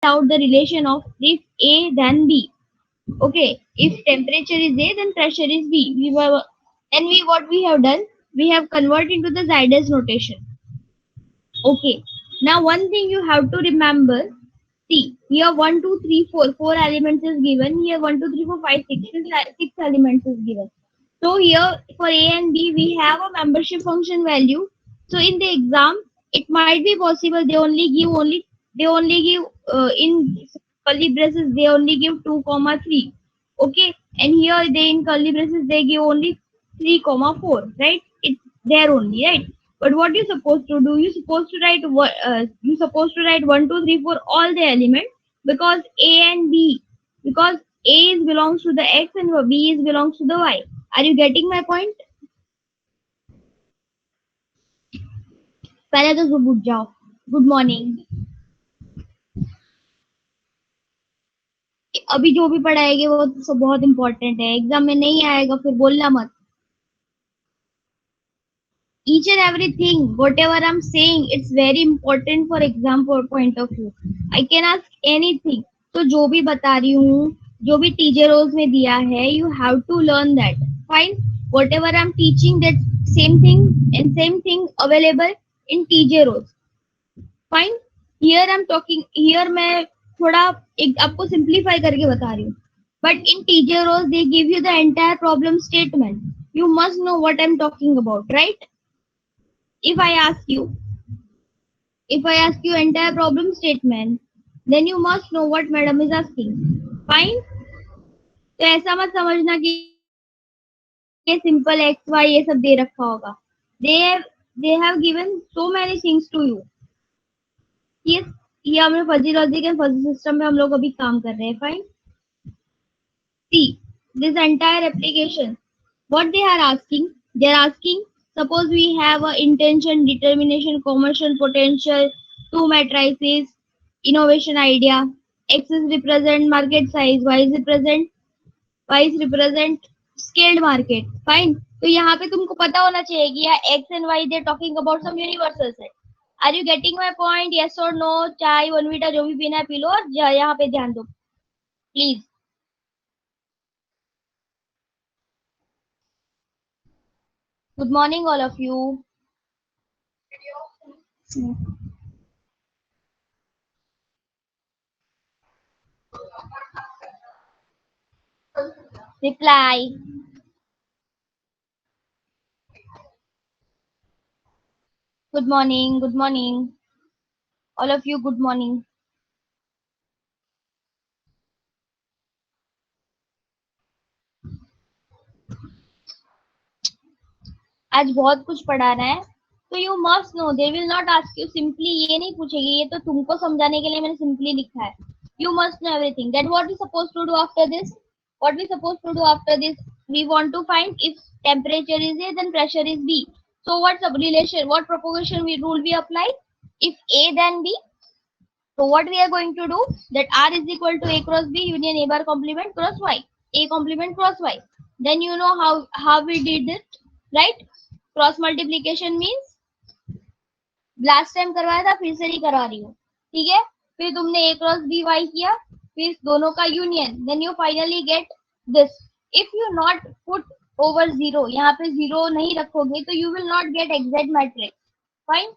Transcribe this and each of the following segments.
out the relation of if A then B. Okay, if temperature is A, then pressure is B. What we have done, we have converted into the Zidus notation. Okay, now one thing you have to remember. See, here 1, 2, 3, 4. 4 elements is given. Here 1, 2, 3, 4, 5, 6. 6 elements is given. So here for A and B, we have a membership function value. So in the exam, it might be possible they only give in curly braces they only give 2 comma 3. Okay, and here they in curly braces they give only 3 comma 4. Right? It's there only, right? But what you supposed to do? You supposed to write what you supposed to write 1, 2, 3, 4 all the elements because A and B because A is belongs to the X and B is belongs to the Y. Are you getting my point? पहले तो सुबह उठ जाओ. Good morning. अभी जो भी पढ़ाएंगे वो तो सब बहुत इंपॉर्टेंट है. एग्जाम में नहीं आएगा फिर बोलना मत. Each and everything whatever I'm saying it's very important for exam point of view. I can ask anything. तो जो भी बता रही हूँ जो भी टीचर रोज में दिया है you have to learn that. Fine. Whatever I'm teaching that same thing available in teacher rows. Fine. Here I'm talking here मैं थोड़ा एक आपको सिंप्लीफाई करके बता रही हूँ. But in teacher roles they give you the entire problem statement. You must know what I'm talking about, right? If I ask you if I ask you entire problem statement, then you must know what madam is asking. Fine. तो ऐसा मत समझना कि ये simple x Y ये सब दे रखा होगा. They have given so many things to you. ये हमने fuzzy logic and fuzzy system में हम लोग अभी काम कर रहे हैं. Fine. See this entire application. What they are asking? They are asking. Suppose we have a intention, determination, commercial potential, two matrices, innovation idea. X is represent market size, Y is represent scaled market. Fine. तो यहाँ पे तुमको पता होना चाहिए कि यहाँ X and Y they talking about some universals है. Are you getting my point? Yes or no? चाय वनवीटा जो भी पीना है पी लो और यहाँ पे ध्यान दो please. Good morning all of you. Reply. Good morning. Good morning. All of you, good morning. आज बहुत कुछ पढ़ाना है तो you must no they will not ask you simply ये नहीं पूछेगी ये तो तुमको समझाने के लिए मैंने सिंपली लिखा है. You must know everything that what we suppose to do after this. What we supposed to do after this? We want to find if temperature is A, then pressure is B. So what relation, what propagation rule we apply? If A then B, so what we are going to do? That R is equal to A cross B union A bar complement cross Y. A complement cross Y. Then you know how we did it, right? Cross multiplication means last time करवाया था फिर से नहीं करवा रही हूँ. ठीक है. फिर तुमने ए क्रॉस बी वाई किया फिर दोनों का union then you finally get this. If you not put over zero यहाँ पे जीरो नहीं रखोगे तो you will not get exact matrix. Fine.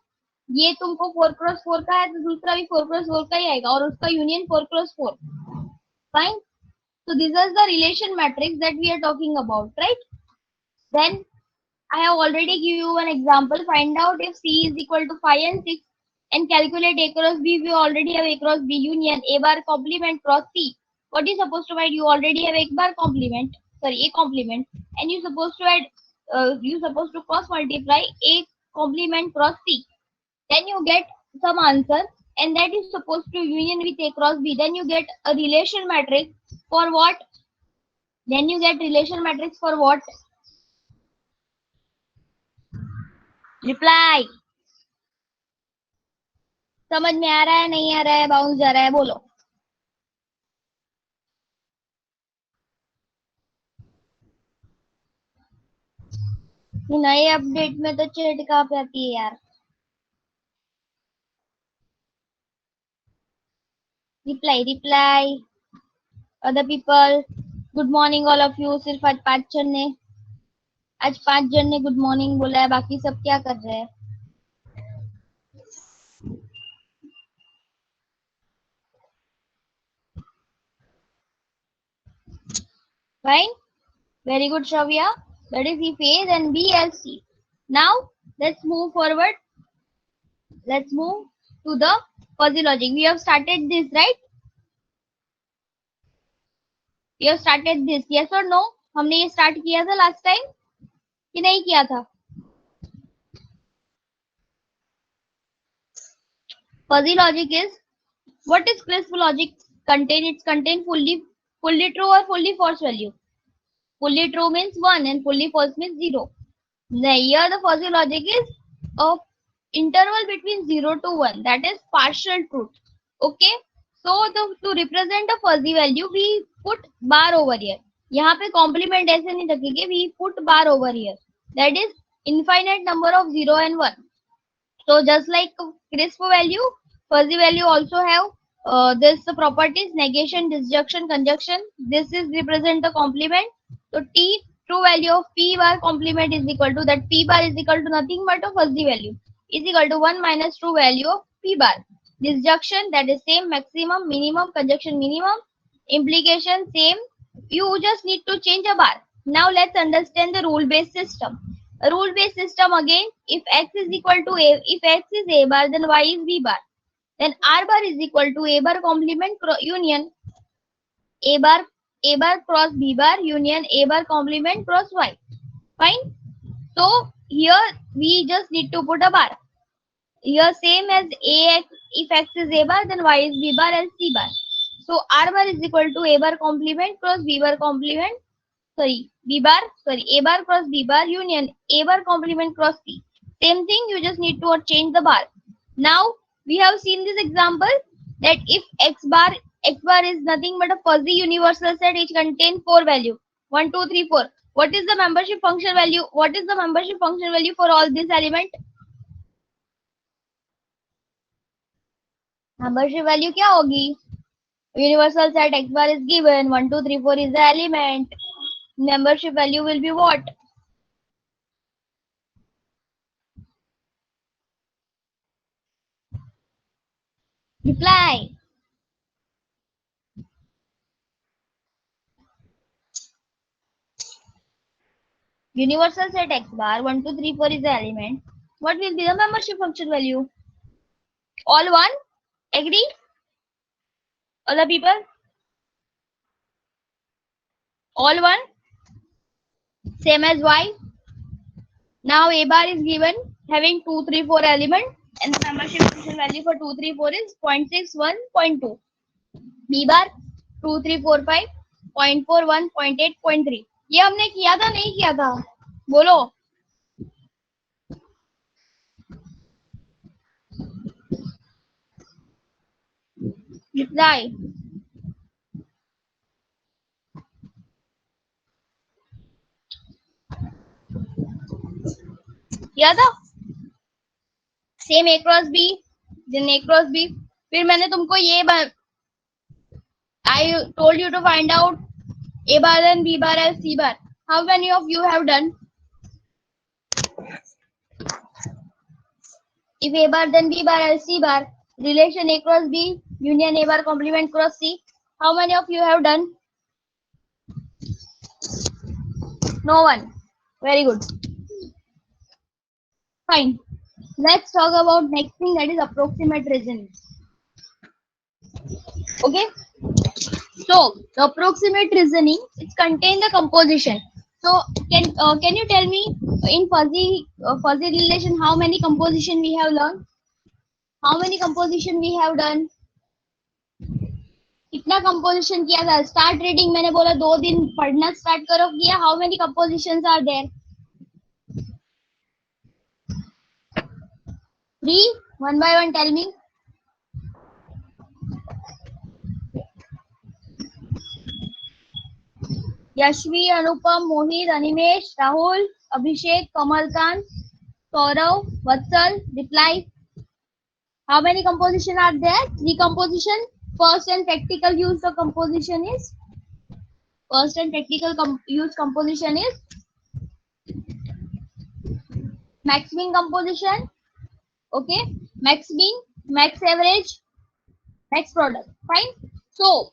ये तुमको 4x4 का है तो दूसरा भी 4x4 का ही आएगा और उसका union 4x4. Fine. So this is the relation matrix that we are talking about, right? Then I have already give you an example. Find out if C is equal to 5 and 6 and calculate A cross B. We already have A cross B union A bar complement cross C. What is supposed to write? You already have A bar complement. Sorry, A complement. And you supposed to add, you supposed to cross multiply A complement cross C. Then you get some answer and that is supposed to union with A cross B. Then you get a relation matrix for what? Then you get relation matrix for what? Reply. समझ में आ रहा है नहीं आ रहा है bounce जा रहा है बोलो. नए अपडेट में तो चैट कहाँ पे आती है यार. reply. Other people, good morning all of you. सिर्फ आज पांच जन ने गुड मॉर्निंग बोला है, बाकी सब क्या कर रहे हैं? Fine, very good, Shravya. That is E phase and BLC. Now let's move forward. Let's move to the fuzzy logic. We have started this, right? We have started this. Yes or no? हमने ये start किया था last time कि नहीं किया था? Fuzzy logic is, what is crisp logic contain? It's contain fully true or fully false value. Fully true means 1 and fully false means 0. Here the fuzzy logic is a interval between 0 to 1, that is partial truth. Okay, so to represent a fuzzy value we put bar over here. यहाँ पे complement ऐसे नहीं रखेंगे, we put bar over here, that is infinite number of 0 and 1. So just like crisp value, fuzzy value also have this properties: negation, disjunction, conjunction. This is represent the complement. So t true value of p bar complement is equal to, that p bar is equal to nothing but a fuzzy value, is equal to 1 minus true value of p bar. Disjunction, that is same, maximum, minimum, conjunction, minimum. Implication same. You just need to change a bar. Now let's understand the rule based system. A rule based system again, if x is equal to a, if x is a bar, then y is b bar. Then r bar is equal to a bar complement union a bar cross b bar union a bar complement cross y. Fine. So here we just need to put a bar. Here same as ax, if x is a bar, then y is b bar and c bar. So r bar is equal to a bar complement cross b bar complement, a bar cross b bar union a bar complement cross c. Same thing, you just need to change the bar. Now we have seen this example that if x bar is nothing but a fuzzy universal set which contains 4 value 1 2 3 4. What is the membership function value? What is the membership function value for all this element? Membership value क्या होगी? Universal set x bar is given, 1 2 3 4 is the element. Membership value will be what? Reply. Universal set x bar 1 2 3 4 is the element. What will be the membership function value? All one? Agree? All the people? All one? Same as y. Now a bar is given having 2 3 4 element and the membership function value for 2 3 4 is 0.61 0.2. B bar 2 3 4 5 0.41 0.8 0.3. ये हमने किया था नहीं किया था? बोलो. Reply. किया था? Same a cross b, then a cross b. फिर मैंने तुमको ये I told you to find out a bar and b bar and c bar. How many of you have done? If a bar then b bar and c bar, relation a cross b union a bar complement cross c. How many of you have done? No one. Very good. Fine. Let's talk about next thing, that is approximate reasoning. Okay. So the approximate reasoning, it contains the composition. So can you tell me in fuzzy relation how many composition we have learned? How many composition we have done? कितना composition किया था? Start reading मैंने बोला 2 दिन पढ़ना start करो किया. How many compositions are there? 3. One by one tell me. Yashvi, Anupam, Mohit, Animesh, Rahul, Abhishek, Kamalkant, Saurav, Vatsal, reply. How many composition are there? 3 composition. First and practical use of composition is first and practical use composition is max mean composition. Okay, max mean, max average, max product. Fine. So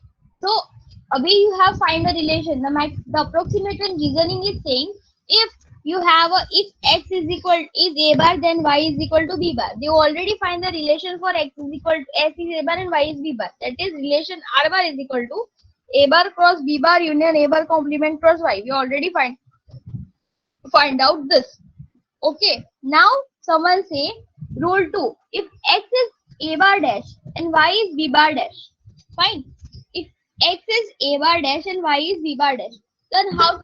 abhi you have find a relation. The approximation reasoning is saying if you have a if x is a bar, then y is equal to b bar. They already find the relation for x is equal to x is a bar and y is b bar. That is relation r bar is equal to a bar cross b bar union a bar complement cross y. We already find out this. Okay. Now someone say rule 2. If x is a bar dash and y is b bar dash. Fine. If x is a bar dash and y is b bar dash, then how?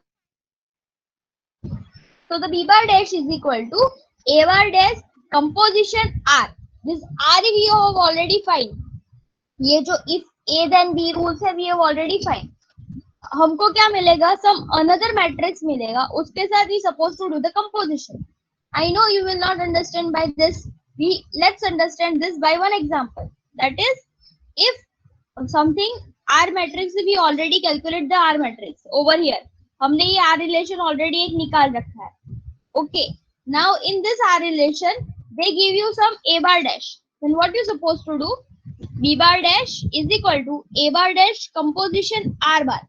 So the b bar dash is equal to a bar dash composition r. This r we have already find. ये जो if a then b rules है we have already find. हमको क्या मिलेगा? Some another matrix मिलेगा. उसके साथ we supposed to do the composition. I know you will not understand by this. Let's understand this by one example. That is, if something R matrix, we already calculate the R matrix over here. हमने ये R relation already एक निकाल रखा है. Okay. Now in this R relation, they give you some A bar dash. Then what you supposed to do? B bar dash is equal to A bar dash composition R bar.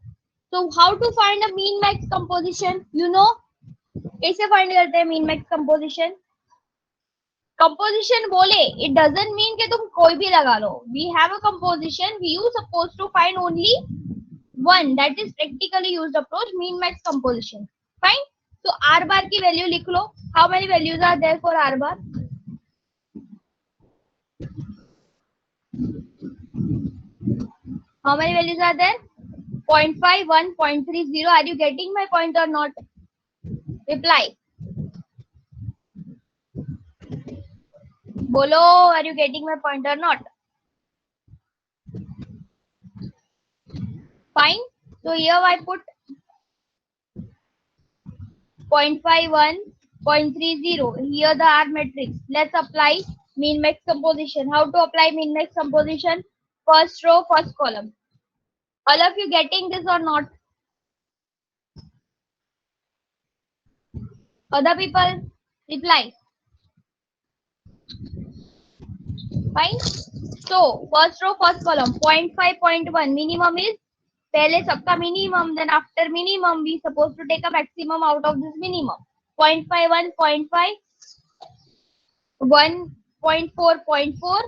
So how to find a mean max composition? You know? कैसे find करते हैं mean max composition? Composition बोले it doesn't mean कि तुम कोई भी लगा लो. We have a composition, we you suppose to find only one. That is practically used approach, mean max composition. Fine. तो आर बार की वैल्यू लिख लो. How many values are there for R bar? How many values are there? 0.51, 0.30. Are you getting my point or not? Reply. Bolo, are you getting my point or not? Fine. So here I put 0.51, 0.30. Here the R matrix. Let's apply mean max composition. How to apply mean max composition? First row, first column. All of you getting this or not? Other people reply. Fine. So first row, first column. 0.5, 0.1. Minimum is पहले सबका minimum. Then after minimum, we supposed to take a maximum out of this minimum. 0.5, 1.5, 1.4, 0.4,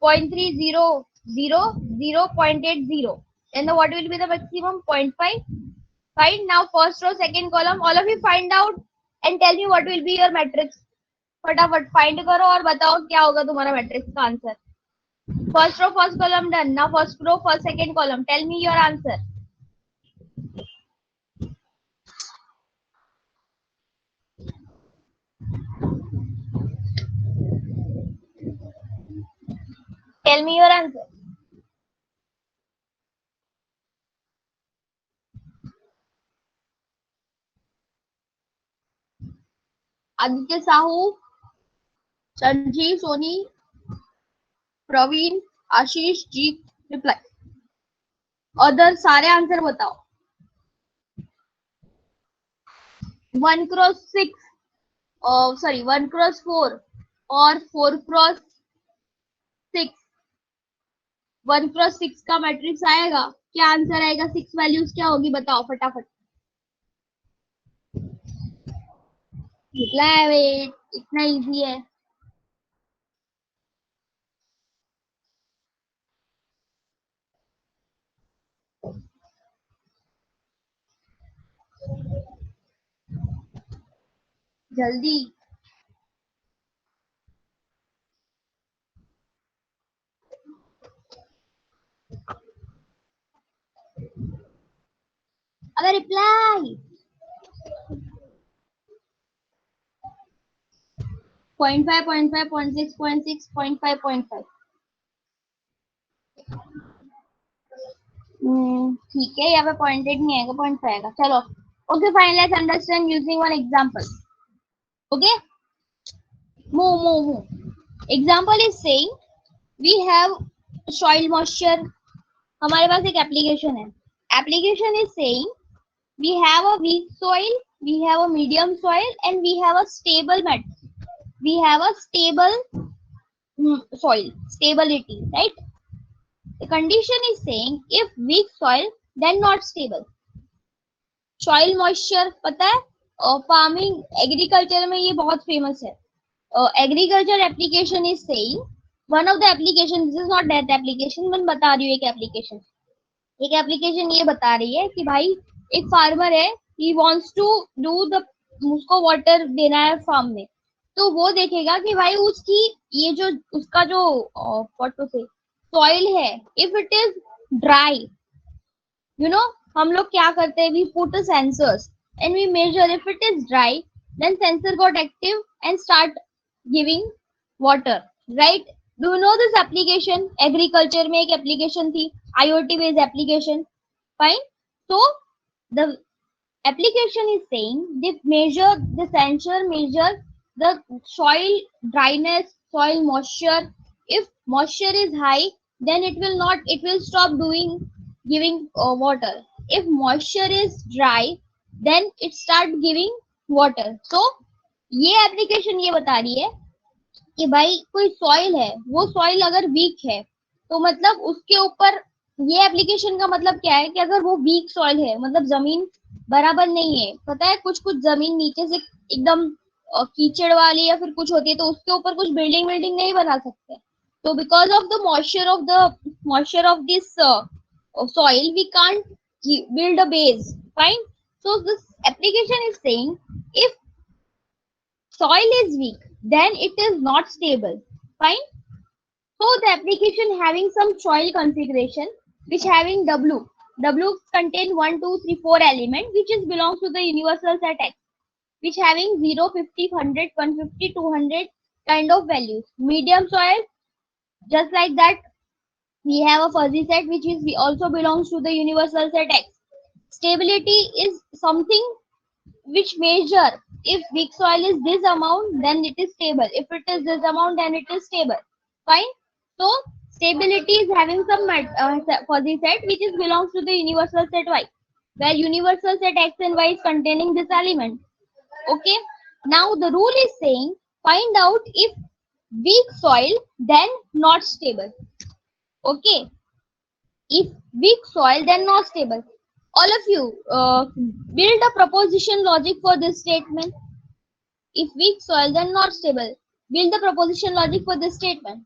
0.30, 0.80. Then what will be the maximum? 0.5. Fine. Now first row, second column. All of you find out and tell me what will be your matrix. फटाफट find करो और बताओ क्या होगा तुम्हारा matrix का answer. First row first column done. Now first row first second column. Tell me your answer. Tell me your answer. Aditya Sahu, Sanjeev, Soni, Praveen, Ashish ji reply. Other सारे answer बताओ. 1 क्रॉस 6 सॉरी 1 क्रॉस 4 और 4 क्रॉस 6. 1 क्रॉस 6 का मैट्रिक्स आएगा. क्या आंसर आएगा? 6 values क्या होगी बताओ फटाफट. रिप्लाई. इतना इजी है. जल्दी. अबे रिप्लाई. 0.5, 0.5, 0.6, 0.6, 0.5, 0.5. ठीक है. यहाँ पे पॉइंटेड नहीं आएगा, 0.5 आएगा. चलो. Okay fine. Let's understand using one example. Okay. Move. Example is saying we have soil moisture हमारे पास एक एप्लीकेशन है. Application is saying we have a weak soil, we have a medium soil, and we have a stable we have a stable soil, stability, right? The condition is saying if weak soil, then not stable. Soil moisture, पता है? Farming, agriculture में ये बहुत famous है. Agriculture application is saying one of the application, this is not that application, मैं बता रही हूँ एक application. एक एप्लीकेशन ये बता रही है कि भाई एक फार्मर है, he wants to do the, उसको वाटर देना है फार्म में, तो वो देखेगा कि भाई उसकी ये जो उसका जो व्हाट टू से सॉइल है, if it is dry, you know, हम लोग क्या करते हैं, we put sensors and we measure, if it is dry then sensor got active and start giving water, right? Do you know this application? Agriculture में एक application थी, IoT based application. Fine. So the application is saying they measure, the sensor measure the soil dryness, soil moisture. If moisture is high, then it will not, it will stop doing giving water. If moisture is dry, then it start giving water. So ये application ये बता रही है कि भाई कोई soil है, वो सॉइल अगर वीक है तो मतलब उसके ऊपर, ये एप्लीकेशन का मतलब क्या है कि अगर वो वीक सॉइल है, मतलब जमीन बराबर नहीं है, पता है कुछ कुछ जमीन नीचे से एकदम कीचड़ वाली या फिर कुछ होती है, तो उसके ऊपर कुछ बिल्डिंग बिल्डिंग नहीं बना सकते. तो because of the moisture of this soil we can't build a base. Fine. So this application is saying if soil is weak, then it is not stable. Fine. So the application having some soil configuration which having W. W contain 1, 2, 3, 4 element which is belongs to the universal set X, which having 0, 50, 100, 150, 200 kind of values. Medium soil, just like that, we have a fuzzy set which is also belongs to the universal set X. Stability is something which measure if weak soil is this amount, then it is stable. If it is this amount, then it is stable. Fine. So stability is having some fuzzy set which is belongs to the universal set Y, where universal set X and Y is containing this element. Okay. Now the rule is saying find out if weak soil, then not stable. Okay. If weak soil, then not stable. All of you build a proposition logic for this statement. If weak soil, then not stable. Build the proposition logic for this statement.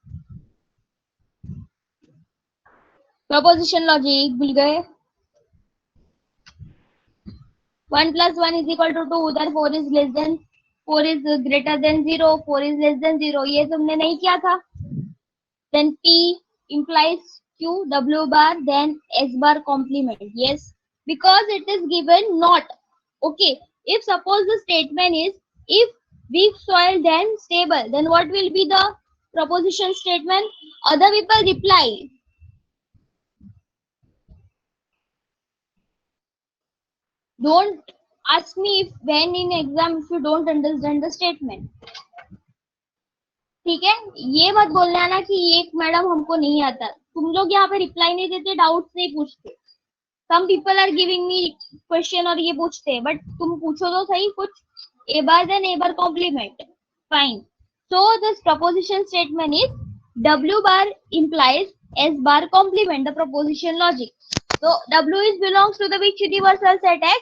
Proposition logic, भूल गए? 1 plus 1 is equal to 2, then 4 is less than, 4 is greater than 0, 4 is less than 0. ये तुमने नहीं किया था? Then P implies Q, W bar, then S bar complement. Yes, because it is given not. Okay, if suppose the statement is if weak soil then stable, then what will be the proposition statement? Other people reply. Don't ask me if when in exam if you don't understand the statement. ठीक है, ये मत बोलना ना कि ये madam हमको नहीं आता. तुम लोग यहाँ पे रिप्लाई नहीं देते, डाउट्स नहीं पूछते. Some people are giving me question और ये पूछते हैं, but तुम पूछो तो सही कुछ. A bar then A bar complement. Fine. So this proposition statement is W bar implies S bar complement, the proposition logic. So W is belongs to the which universal set X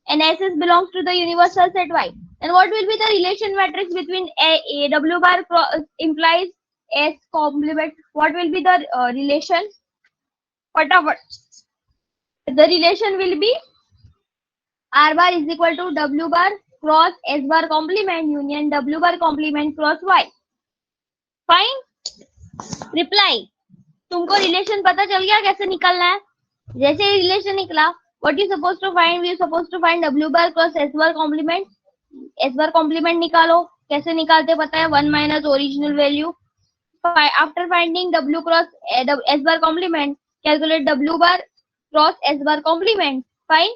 and S is belongs to the universal set Y. And what will be the relation matrix between A W bar implies S complement? What will be the relation? Whatever. The relation will be R bar is equal to W bar cross S bar complement union W bar complement cross Y. Fine. Reply. तुमको relation पता चल गया कैसे निकलना है? जैसे relation निकला, what you supposed to find? We supposed to find W bar cross S bar complement. S bar complement निकालो. कैसे निकालते पता है? 1 minus original value. After finding W cross S bar complement, calculate W bar cross S bar complement. Fine.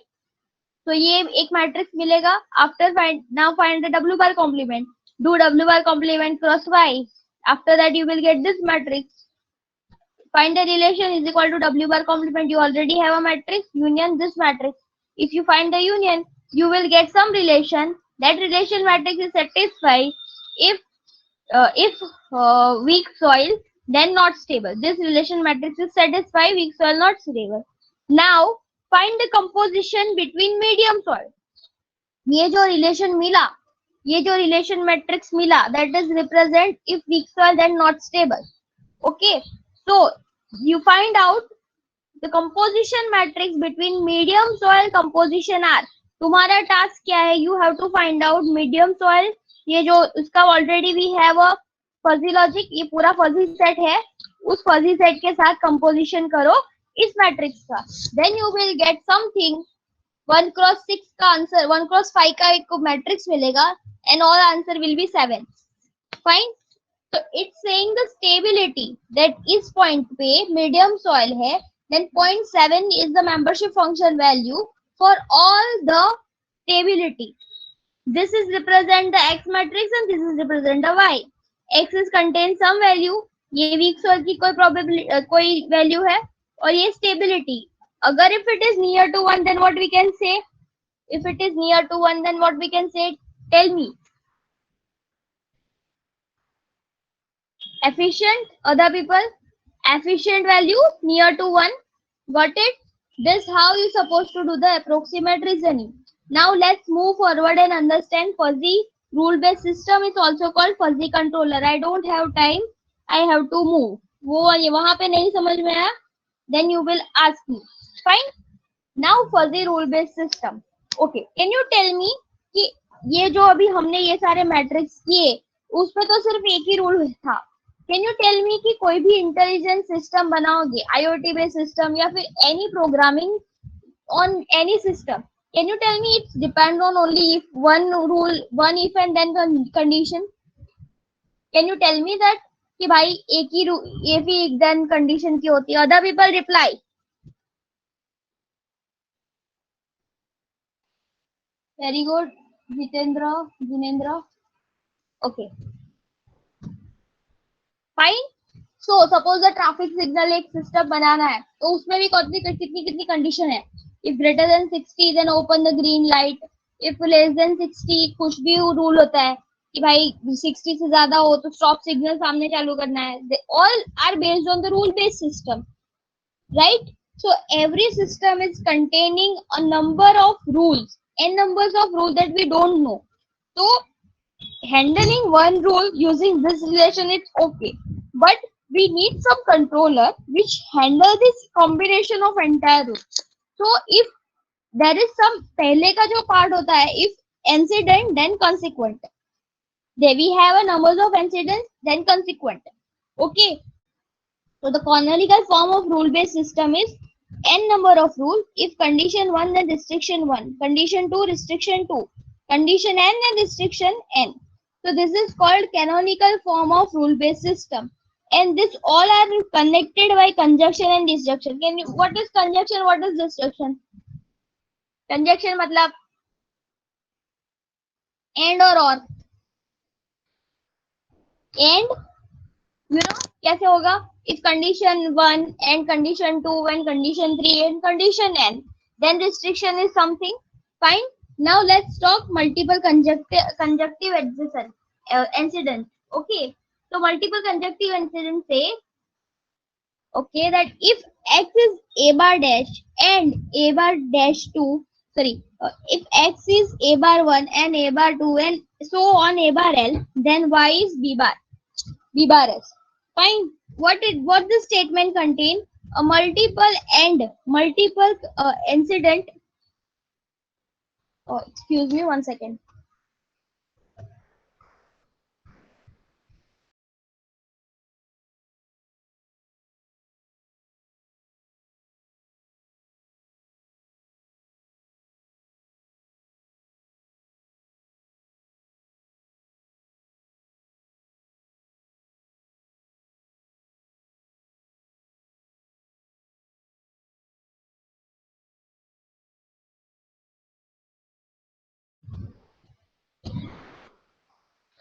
तो ये एक matrix मिलेगा. After now find the W bar complement. Do W bar complement cross Y. After that you will get this matrix. find the relation is equal to W bar complement. You already have a matrix, union this matrix. If you find the union, you will get some relation. That relation matrix is satisfied if weak soil, then not stable. This relation matrix is satisfied, weak soil not stable. Now find the composition between medium soil. ये जो relation मिला, ये जो relation matrix मिला, that is represent if weak soil then not stable. Okay, so you find out the composition matrix between medium soil composition R. तुम्हारा task क्या है? You have to find out medium soil. ये जो उसका already we have a fuzzy logic, ये पूरा fuzzy set है, उस fuzzy set के साथ composition करो इस matrix का. Then you will get something. 1x6 का आंसर 1x5 का एक मैट्रिक्स मिलेगा and all answer will be 7. Fine. So it's saying the stability that इस point पे medium soil है, then 0.7 is the membership function value for all the stability. This is represent the x matrix and this is represent the y. X is contain some value, ये weak soil की कोई probability कोई value है, और ये stability. अगर if it is near to 1 then what we can say? If it is near to 1 then what we can say? Tell me. Efficient, other people? Efficient value near to 1. Got it? This how you supposed to do the approximate reasoning. Now let's move forward and understand fuzzy rule based system is also called fuzzy controller. I don't have time. I have to move. वो वहां पे नहीं समझ में आया? Then you will ask me. Fine. Now fuzzy rule based system. Okay. Can you tell me कि ये जो अभी हमने ये सारे मैट्रिक्स किए उसमें तो सिर्फ एक ही रूल था. कैन यू टेल मी कि कोई भी इंटेलिजेंट सिस्टम बनाओगे आईओटी बेस्ड सिस्टम या फिर any programming on any system, can you tell me it's depend on only if one rule one if and then condition? Can you tell me that कि भाई एक ही then condition की होती है? Other people reply. Very good Jinendra. Okay fine. So suppose the traffic signal एक system बनाना है तो उसमें भी कितनी कंडीशन है? If greater than 60 then open the green light. If less than 60 कुछ भी रूल होता है कि भाई 60 से ज्यादा हो तो स्टॉप सिग्नल सामने चालू करना है. They all are based on the rule based system, right? So every system is containing a number of rules, n numbers of rules that we don't know. So handling one rule using this relation is okay, but we need some controller which handle this combination of entire rules. So if there is some पहले का जो part होता है, if incident then consequent, there we have a numbers of incidents then consequent. Okay, so the canonical form of rule based system is n number of rules. If condition 1 then restriction 1, condition 2 restriction 2, condition n then restriction n. So this is called canonical form of rule based system, and this all are connected by conjunction and disjunction. Can you, what is conjunction, what is disjunction? Conjunction मतलब and or. And you know कैसे होगा? If condition 1 and condition 2 and condition 3 and condition n, then restriction is something. Fine. Now let's talk multiple conjunctive incidents. Okay, so multiple conjunctive incidents say okay that if x is a bar dash and a bar dash 2, sorry, if x is a bar 1 and a bar 2 and so on a bar l, then y is b bar s. Fine. What the statement contain? A multiple incident. Oh, excuse me, 1 second.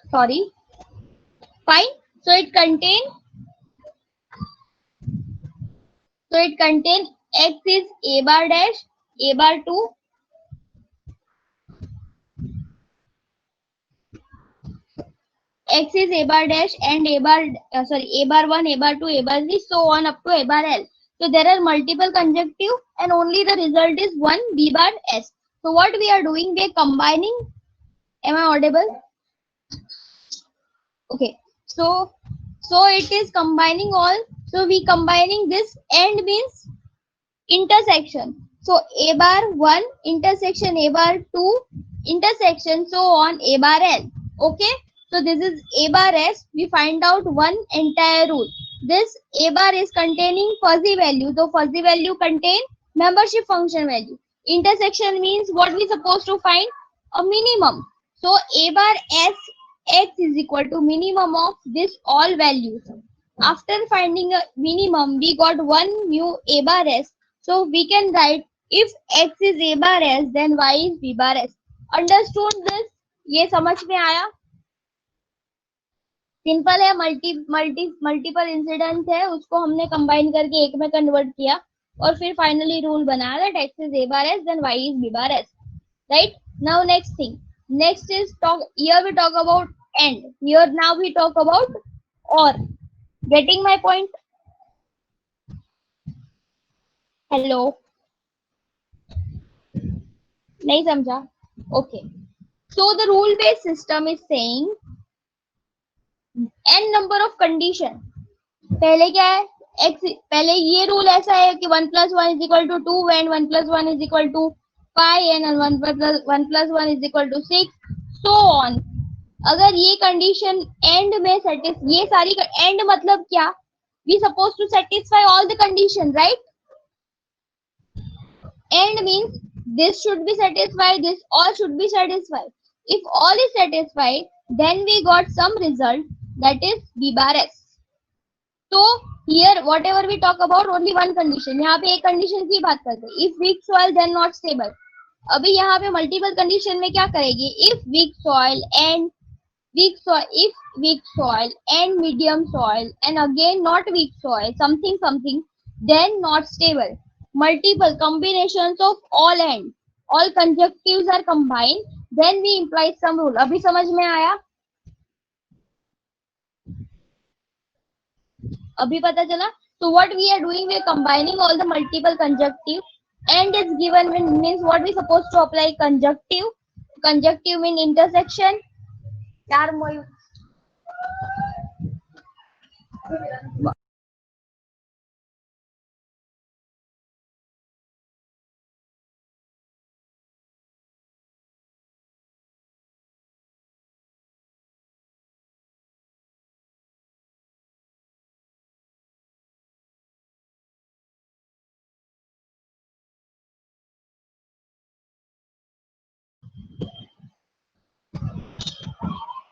Sorry. Fine. So it contain So it contains x is a bar dash, a bar 2, x is a bar dash and a bar a bar 1, a bar 2, a bar 3, so on up to a bar l. So there are multiple conjunctive and only the result is 1 b bar s. So what we are doing, we are combining. Am I audible? Okay. So it is combining all. So we combining this and means intersection. So a bar 1 intersection a bar 2 intersection so on a bar l. Okay. So this is a bar s. We find out one entire rule. This a bar is containing fuzzy value. So fuzzy value contain membership function value. Intersection means what we supposed to find, a minimum. So a bar s x is equal to minimum of this all values. After finding a minimum, we got one mu a bar s. So we can write if x is a bar s, then y is b bar s. Understood this? ये समझ में आया? Simple है, multiple incident है, उसको हमने combine करके एक में कन्वर्ट किया और फिर फाइनली रूल बनाया that x is a bar s, then y is b bar s. Right? Now next thing. Next is here we talk about and. Here now we talk about or. Getting my point? Hello. नहीं समझा? Okay. So the rule based system is saying n number of condition. पहले क्या है, x पहले ये rule ऐसा है कि 1 plus 1 is equal to 2 and 1 plus 1 is equal to 5 and 1 plus 1 is equal to 6, so on. अगर ये कंडीशन एंड में सेटिस्फाई, ये सारी एंड मतलब क्या, we suppose to satisfy all the condition, right? End means this should be satisfied, this all should be satisfied. If all is satisfied, then we got some result, that is b bar s. So here whatever we talk about, only one condition. यहाँ पे एक condition की बात करते हैं. If weak soil then not stable. अभी यहाँ पे multiple condition में क्या करेगी? If weak soil and weak soil and medium soil and again not weak soil, something, then not stable. Multiple combinations of all conjunctives are combined, then we imply some rule. अभी समझ में आया? अभी पता चला? So what we are doing, we are combining all the multiple conjunctive and is given means what we supposed to apply conjunctive. Conjunctive mean intersection. यार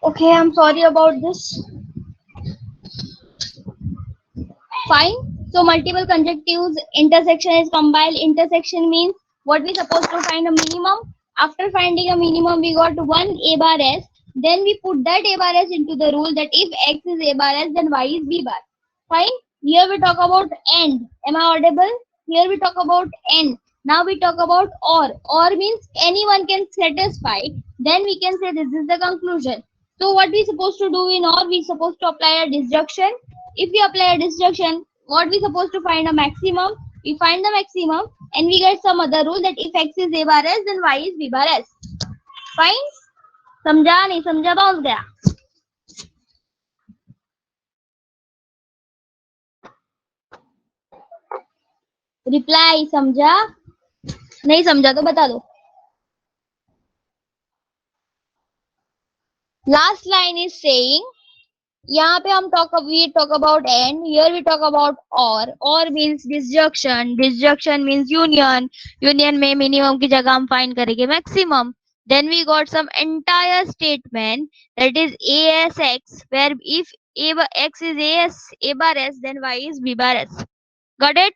Okay, I'm sorry about this. Fine. So multiple conjunctives, intersection is combined. Intersection means what we supposed to find a minimum. After finding a minimum, we got one a bar s. Then we put that a bar s into the rule that if x is a bar s, then y is b bar. Fine. Here we talk about and. Am I audible? Here we talk about and. Now we talk about or. Or means anyone can satisfy. Then we can say this is the conclusion. So what we supposed to do in or, we supposed to apply a disjunction. If we apply a disjunction, what we supposed to find a maximum? We find the maximum and we get some other rule that if x is a bar s, then y is b bar s. Fine? समझा नहीं समझा? बोल गया. Reply समझा? नहीं समझा तो बता दो. Last line is saying, यहाँ पे हम we talk about and, here we talk about or means disjunction means union में minimum की जगह हम find करेंगे maximum. Then we got some entire statement that is ASX, where if x is a bar s, then y is b bar s. Got it?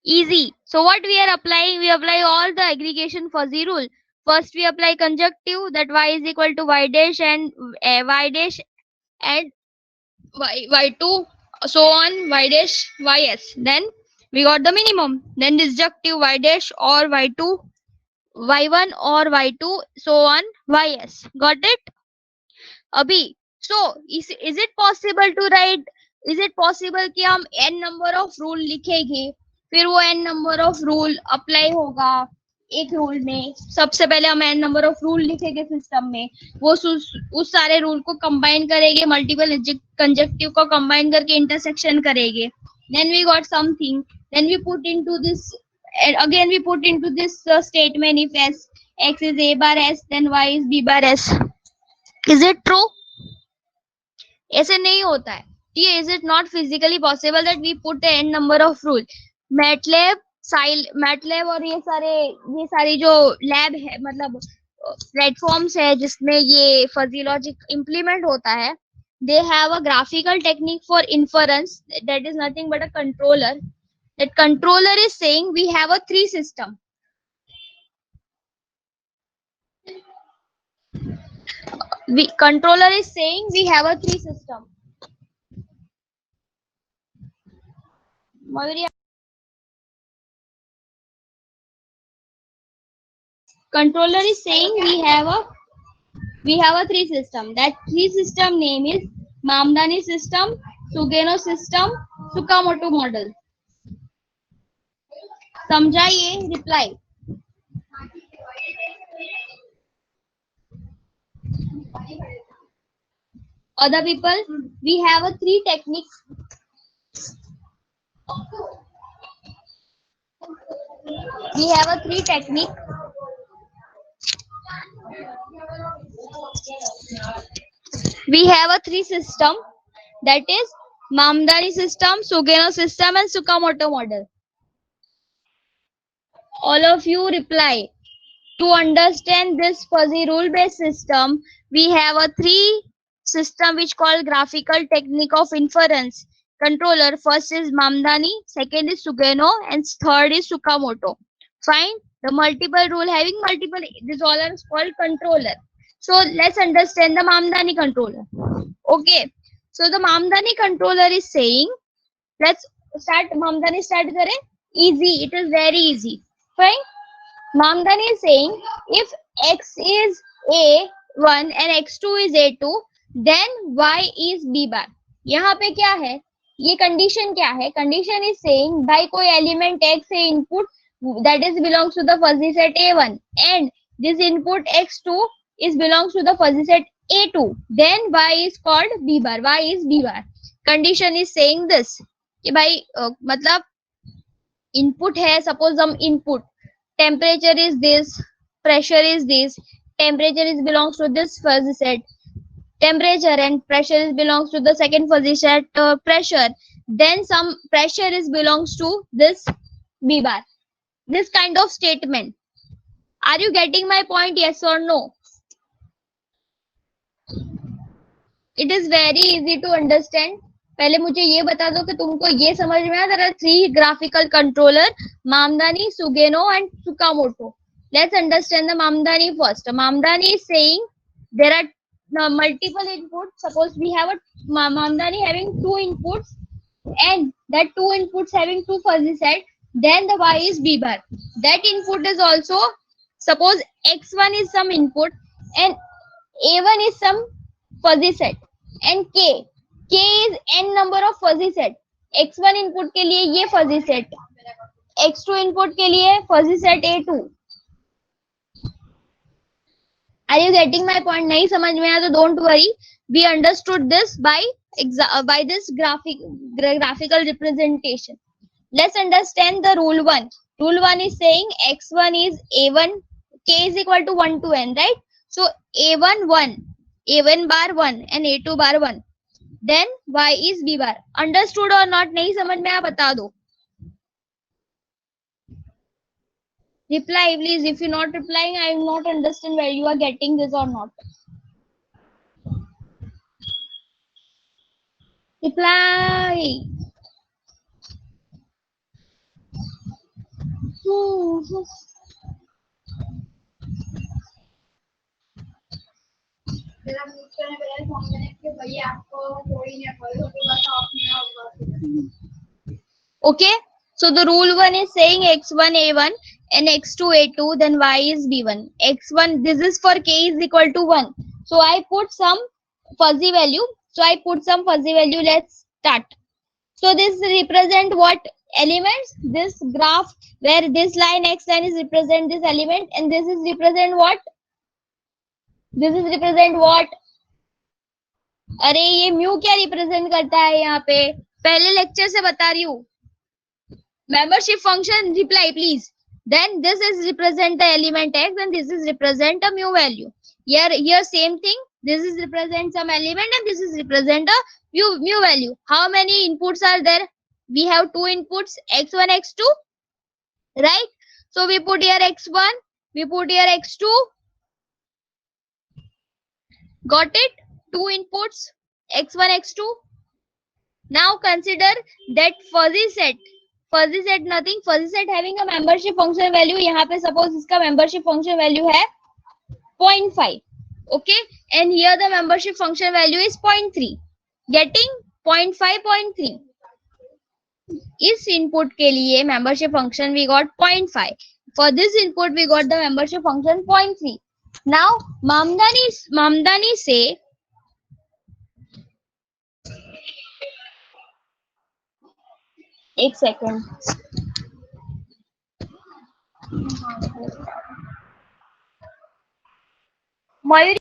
Easy. So what we are applying, we apply all the aggregation fuzzy rule. First we apply conjunctive, that y is equal to y dash and y dash and y2. so on y dash ys. Then we got the minimum. Then disjunctive y dash or y2, y1 or y2, so on ys. Got it? अभी so is it possible to write, is it possible कि हम n number of rule लिखेंगे, फिर वो n number of rule apply होगा एक rule में, सबसे पहले हम n नंबर ऑफ रूल लिखेंगे सिस्टम में, वो उस सारे रूल को कंबाइन करेंगे, मल्टीपल कंजक्टिव को कंबाइन करके इंटरसेक्शन करेंगे, then we got something, then we put into this, again we put into this statement if s x is a bar s then y is b bar s. Is it true? ऐसे नहीं होता है, ठीक है. Is it not physically possible that we put an number of rule. MATLAB MATLAB और ये सारी जो लैब है, मतलब प्लेटफॉर्म्स है जिसमें ये फजी लॉजिक इम्प्लीमेंट होता है, they have a graphical technique for inference that is nothing but a controller. That controller is saying we have a three system. Controller is saying we have a three system. Controller is saying we have a three system. That three system name is Mamdani system, Sugeno system, Tsukamoto model. समझा ये? Reply. Other people, we have a three techniques. We have a three technique. We have a three system, that is Mamdani system, Sugeno system and Tsukamoto model. All of you reply. To understand this fuzzy rule based system, we have a three system which called graphical technique of inference. Controller, first is Mamdani, second is Sugeno and third is Tsukamoto. Fine. The multiple rule having multiple, this all are called controller. So let's understand the Mamdani controller. Okay. So the Mamdani controller is saying, let's start. Mamdani start kare. Easy. It is very easy. Fine. Mamdani is saying if x is a1 and x2 is a2, then y is b bar. यहाँ पे क्या है, ये condition क्या है? Condition is saying bye कोई element x है input, that is belongs to the fuzzy set a1 and this input x2 is belongs to the fuzzy set a2, then y is called b bar, y is b bar. Condition is saying this कि भाई मतलब input है, suppose हम input temperature is this, pressure is this, temperature is belongs to this fuzzy set temperature and pressure is belongs to the second fuzzy set pressure, then some pressure is belongs to this b bar. This kind of statement. Are you getting my point? Yes or no? It is very easy to understand. पहले मुझे ये बता दो कि तुमको ये समझ में आया. There are three graphical controller, Mamdani, Sugeno and Tsukamoto. Let's understand the Mamdani first. Mamdani is saying there are multiple inputs. Suppose we have a Mamdani having two inputs and that two inputs having two fuzzy set, then the y is b bar. That input is also, suppose x1 is some input and a1 is some fuzzy set and k is n number of fuzzy set. x1 input के लिए ये fuzzy set, x2 input के लिए fuzzy set a2. Are you getting my point? नहीं समझ में आया तो don't worry. We understood this by this graphical representation. Let's understand the rule 1. Rule 1 is saying x1 is a1, k is equal to 1 to n, right? So a1 1, a1 bar 1 and a2 bar 1. Then y is b bar. Understood or not? नहीं समझ में आया बता दो. Reply please. If you're not replying, I will not understand where you are getting this or not. Reply. Okay, so the rule one is saying x1 a1 and x2 a2, then y is b1. X1, this is for k is equal to 1. So I put some fuzzy value. Let's start. So this represent what elements? This graph where this line x line is represent this element, and this is represent what? This is represent what? अरे ये mu क्या represent करता है यहाँ पे? पहले lecture से बता रही हूँ. Membership function, reply please. Then this is represent the element x and this is represent a mu value. Here same thing. This is represent some element and this is represent a mu value. How many inputs are there? We have two inputs, x1, x2, right? So we put here x1, we put here x2. Got it? Two inputs, x1, x2. Now consider that fuzzy set. Fuzzy set nothing. Fuzzy set having a membership function value. यहाँ पे suppose इसका membership function value है 0.5. Okay, and here the membership function value is 0.3. Getting 0.5, 0.3. इस input के लिए membership function we got 0.5. For this input we got the membership function 0.3. Now Mamdani say एक second. Mayuri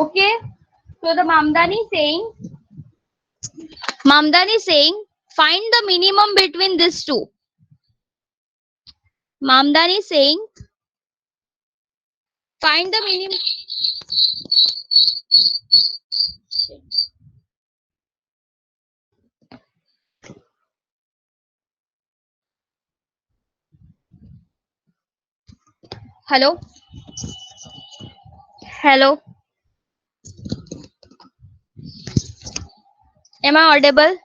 okay. So the Mamdani saying find the minimum between these two. Mamdani saying find the minimum. Hello. Hello. Am I audible?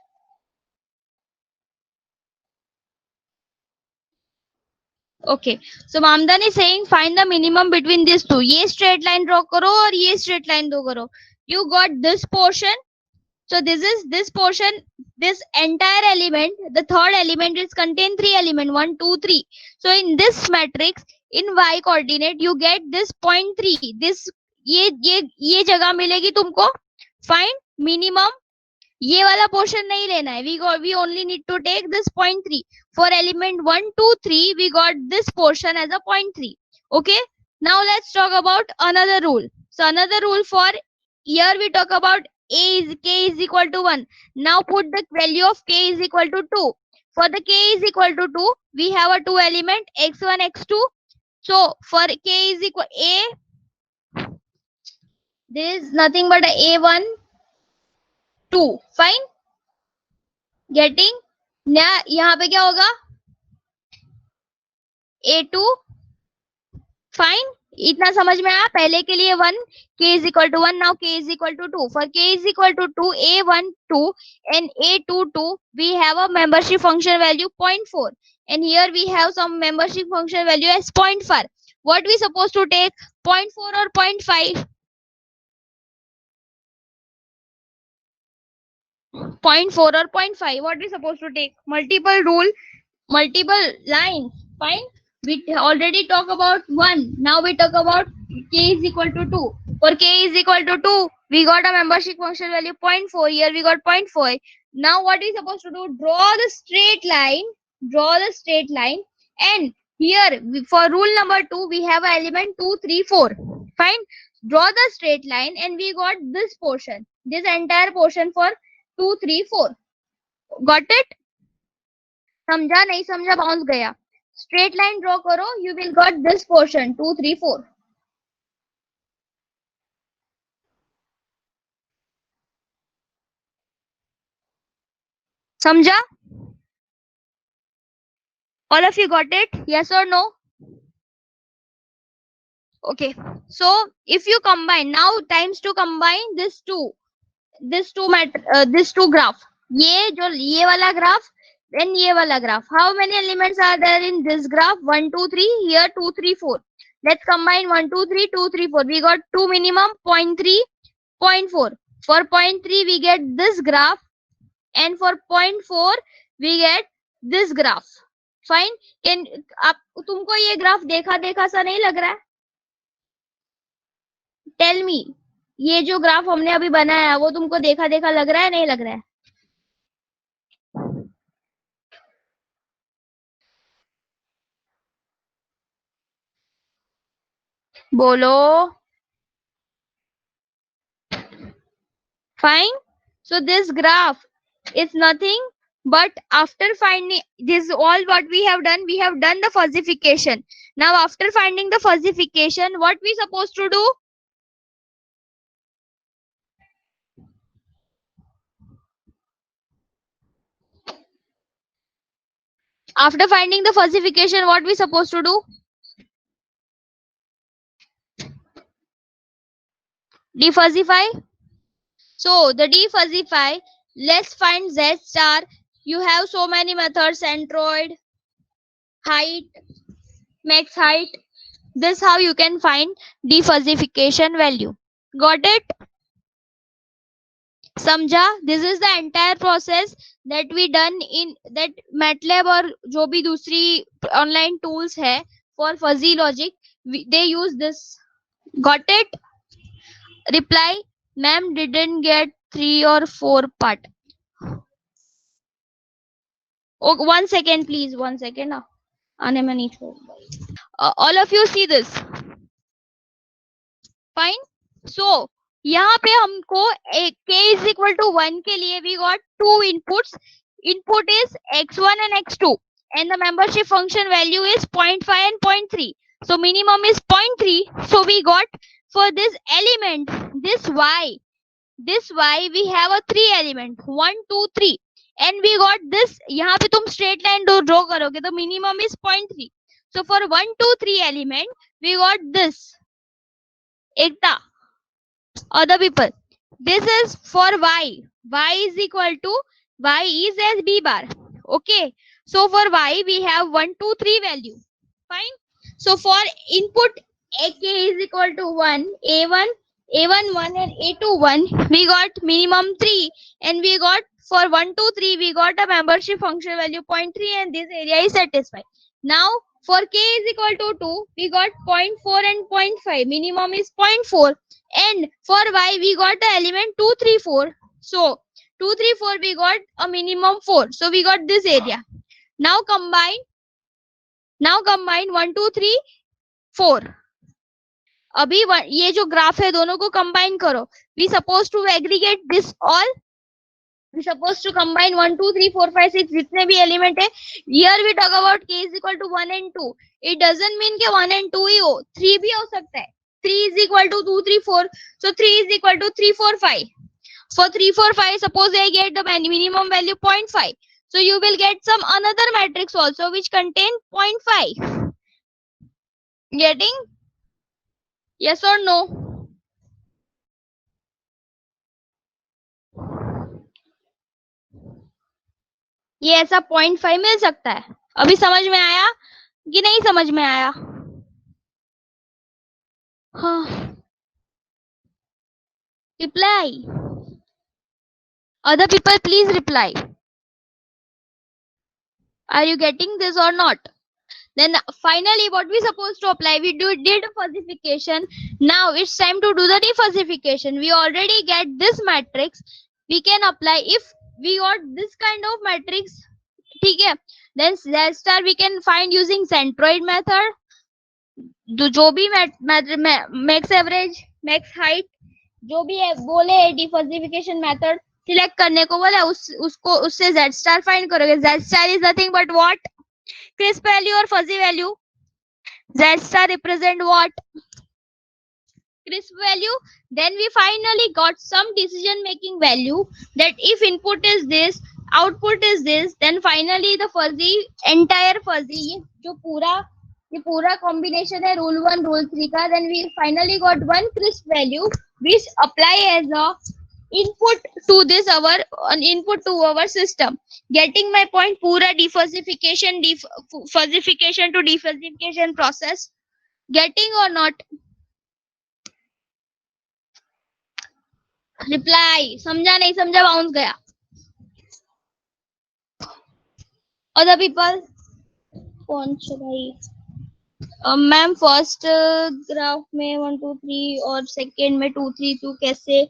Okay. So Mamdani saying find the minimum between these two. ये straight line draw करो और ये straight line दो करो. You got this portion. So this is this portion. This entire element, the third element, is contain three element 1, 2, 3. So in this matrix, in y coordinate, you get this 0.3. This ये जगह मिलेगी तुमको. Find minimum. ये वाला portion नहीं लेना है. We only need to take this 0.3. For element 1, 2, 3, we got this portion as a 0.3. Okay. Now let's talk about another rule. So another rule for here we talk about k is equal to 1. Now put the value of k is equal to 2. For the k is equal to 2, we have a two element x1, x2. So for k is equal a, there is nothing but a a1, 2. Fine. Getting यहाँ पे क्या होगा a2. Fine. इतना समझ में आया. पहले के लिए 1, k is equal to 1. Now k is equal to 2. For k is equal to 2, a1 2 and a2 2, we have a membership function value 0.4, and here we have some membership function value as 0.5. What we supposed to take, 0.4 or 0.5? 0.4 or 0.5. What we supposed to take? Multiple rule, multiple lines. Fine. We already talk about 1. Now we talk about k is equal to 2. For k is equal to 2, we got a membership function value 0.4. Here we got 0.4. Now what we supposed to do? Draw the straight line. Draw the straight line. And here for rule number 2, we have an element 2, 3, 4. Fine. Draw the straight line and we got this portion. This entire portion for 2, 3, 4. Got it? समझा नहीं समझा bounce गया. Straight line draw करो. You will got this portion 2, 3, 4. समझा? All of you got it? Yes or no? Okay. So if you combine now, times to combine this two graph. ये वाला graph, then ये वाला graph. How many elements are there in this graph? 1, 2, 3. Here 2, 3, 4. Let's combine 1, 2, 3, 2, 3, 4. We got 2 minimum, 0.3, 0.4. For 0.3 we get this graph, and for 0.4 we get this graph. Fine. Can आप तुमको ये graph देखा देखा सा नहीं लग रहा है? टेल मी, ये जो ग्राफ हमने अभी बनाया है वो तुमको देखा देखा लग रहा है नहीं लग रहा है? बोलो. Fine. So this graph is nothing but after finding this, all what we have done the fuzzification. Now after finding the fuzzification, what we supposed to do? After finding the fuzzification, what we supposed to do? Defuzzify. So the defuzzify, let's find Z star. You have so many methods: centroid, height, max height. This how you can find defuzzification value. Got it? समझा? This is the entire process that we done in that MATLAB और जो भी दूसरी online tools है for fuzzy logic, they use this. Got it? Reply, ma'am didn't get 3 or 4 part. Oh, 1 second please, 1 second. आने में नहीं छोड़. All of you see this. Fine. So यहाँ पे हमको k is equal to 1 के लिए we got two inputs. Input is x1 and x2, and the membership function value is 0.5 and 0.3. So minimum is 0.3. So we got for this element, this y we have a 3 element, 1, 2, 3, and we got this. यहाँ पे तुम straight line draw करोगे तो minimum is 0.3. So for 1, 2, 3 element we got this. Ekta. Other people, this is for y is equal to y is as b bar. Okay, so for y we have 1, 2, 3 value. Fine. So for input ak is equal to 1, a1 1 and a2 1, we got minimum 3, and we got for 1, 2, 3 we got a membership function value 0.3, and this area is satisfied. Now for k is equal to 2, we got 0.4 and 0.5, minimum is 0.4, and for y we got the element 2, 3, 4. So 2, 3, 4 we got a minimum 4. So we got this area. Now combine 1, 2, 3, 4. अभी ये जो graph है दोनों को combine करो. We supposed to aggregate this all. We supposed to combine 1, 2, 3, 4, 5, 6 जितने भी element है. Here we talk about k is equal to 1 and 2. It doesn't mean कि 1 and 2 ही हो, 3 भी हो सकता है. 3 is equal to 2, 3, 4. So 3 is equal to 3, 4, 5. For 3, 4, 5, suppose I get the minimum value 0.5. So you will get some another matrix also which contain 0.5. Getting? Yes or no? ये ऐसा 0.5 मिल सकता है. अभी समझ में आया कि नहीं समझ में आया? हाँ. Reply. Other people, please reply. Are you getting this or not? Then finally, what we supposed to apply? We did fuzzification. Now it's time to do the defuzzification. We already get this matrix. We can apply if we got this kind of matrix. ठीक है? Then Z star we can find using centroid method. जो भी max average, max height, जो भी है बोले defuzzification method select करने को बोला, उसको उससे Z star फाइंड करोगे. Z star is nothing but what? Crisp value or fuzzy value? Z star represent what? Crisp value. Then we finally got some decision making value that if input is this, output is this, then finally the fuzzy, entire fuzzy, ये पूरा combination है rule 1 rule 3 का, then we finally got one crisp value which apply as a input to this our input to our system. Getting my point? पूरा defuzzification fuzzification to defuzzification process, getting or not? Reply समझा नहीं समझा, bounce गया. Other people कौन से भाई? Ma'am first graph में 1 2 3 और सेकंड में 2 3 2 कैसे,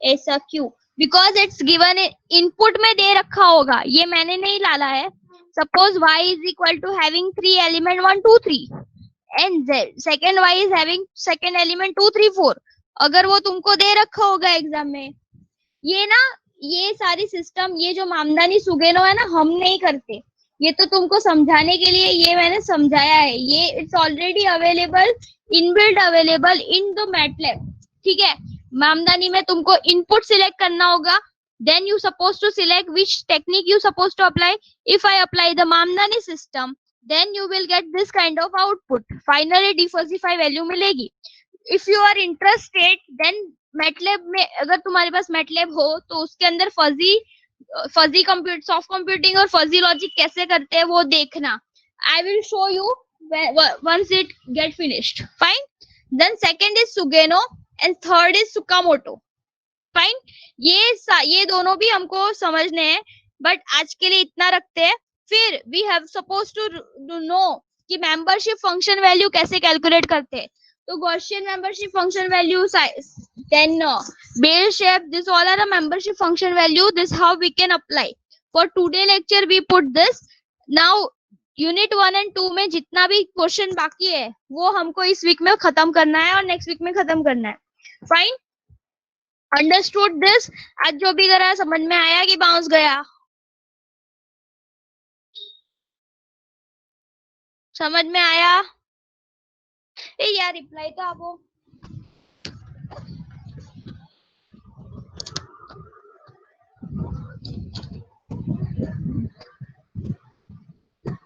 ऐसा क्यों? बिकॉज इट्स गिवन इनपुट में दे रखा होगा, ये मैंने नहीं डाला है. Suppose y is equal to having 3 element 1 2 3 and second y is having second element 2 3 4. अगर वो तुमको दे रखा होगा एग्जाम में, ये ना, ये सारी सिस्टम, ये जो मामदानी सुगेनो है ना, हम नहीं करते. ये तो तुमको समझाने के लिए ये मैंने समझाया है. ये it's already available, inbuilt available in the MATLAB. ठीक है, मामदानी में तुमको इनपुट सिलेक्ट करना होगा, then you supposed to select which technique you supposed to apply. If I apply the Mamdani system, then you will get this kind of output. Finally defuzzify value मिलेगी. If you are interested, then MATLAB में अगर तुम्हारे पास MATLAB हो तो उसके अंदर fuzzy compute soft computing और fuzzy logic कैसे करते हैं वो देखना. I will show you once it get finished. Fine. Then second is Sugeno and third is Tsukamoto. Fine. ये दोनों भी हमको समझने हैं, बट आज के लिए इतना रखते हैं. फिर we have suppose to know कि मेंबरशिप फंक्शन वैल्यू कैसे कैलकुलेट करते हैं. तो Gaussian membership function value, then bell shape, this all are a membership function value. This how we can apply. For today lecture we put this. Now unit 1 and 2 में जितना भी question बाकी है वो हमको इस वीक में खत्म करना है और नेक्स्ट वीक में खत्म करना है. फाइन. Understood this? आज जो भी करा समझ में आया कि बाउंस गया? समझ में आया? ए यार रिप्लाई तो आपको